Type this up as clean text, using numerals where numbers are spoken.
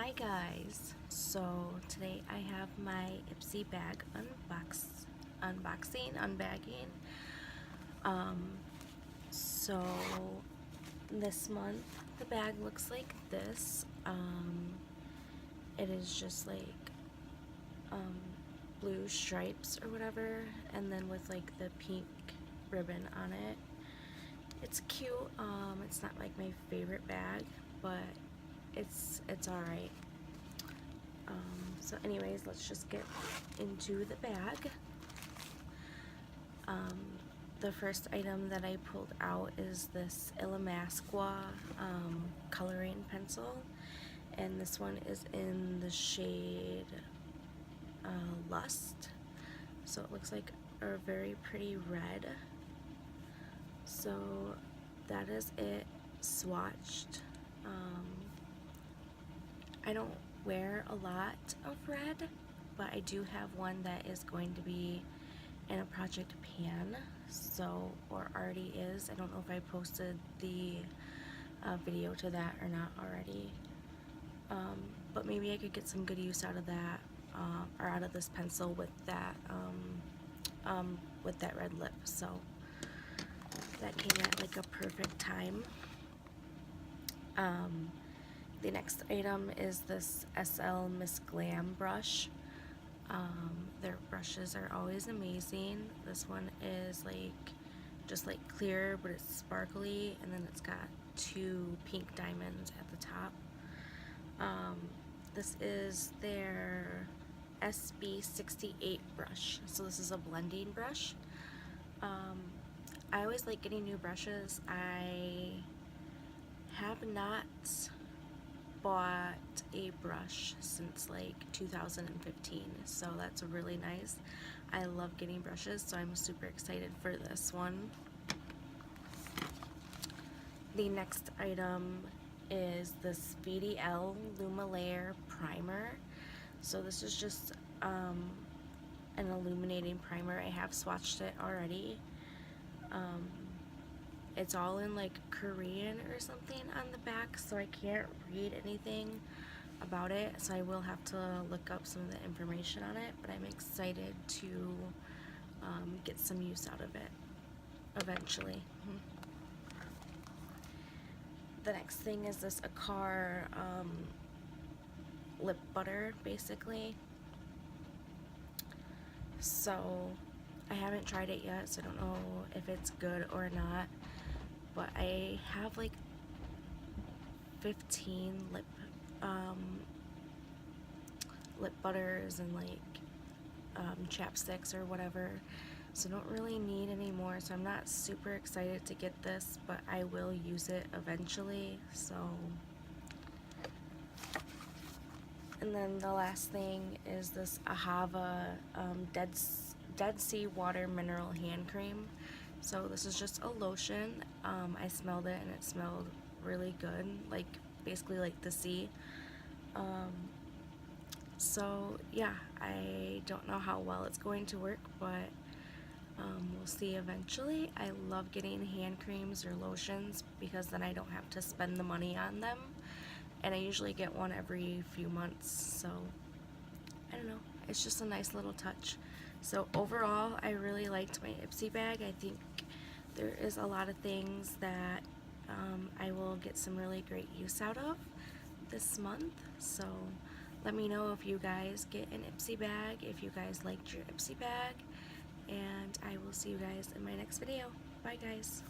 Hi guys, so today I have my Ipsy bag unbagging. So this month the bag looks like this. It is just like blue stripes or whatever, and then with like the pink ribbon on it. It's cute. It's not like my favorite bag, but it's alright. So anyways, let's just get into the bag. The first item that I pulled out is this Illamasqua coloring pencil, and this one is in the shade Lust. So it looks like a very pretty red. So that is it swatched. I don't wear a lot of red, but I do have one that is going to be in a project pan, so, or already is. I don't know if I posted the video to that or not already, but maybe I could get some good use out of that, or out of this pencil with that red lip. So that came at like a perfect time. The next item is this SL Miss Glam brush. Their brushes are always amazing. This one is like just like clear, but it's sparkly, and then it's got two pink diamonds at the top. This is their SB68 brush. So this is a blending brush. I always like getting new brushes. I have not bought a brush since like 2015, so that's really nice. I love getting brushes, so I'm super excited for this one. The next item is this VDL Luma Layer Primer. So this is just an illuminating primer. I have swatched it already. It's all in like Korean or something on the back, so I can't read anything about it, so I will have to look up some of the information on it, but I'm excited to get some use out of it eventually. The next thing is this Akar lip butter, basically. So I haven't tried it yet, so I don't know if it's good or not, but I have like 15 lip butters and like chapsticks or whatever, so I don't really need any more, so I'm not super excited to get this, but I will use it eventually. So, and then the last thing is this Ahava Dead Sea Water Mineral Hand Cream. So this is just a lotion. I smelled it and it smelled really good, like basically like the sea. So yeah, I don't know how well it's going to work, but we'll see eventually. I love getting hand creams or lotions because then I don't have to spend the money on them, and I usually get one every few months, so I don't know, it's just a nice little touch. So overall, I really liked my Ipsy bag. I think there is a lot of things that I will get some really great use out of this month. So let me know if you guys get an Ipsy bag, if you guys liked your Ipsy bag, and I will see you guys in my next video. Bye guys.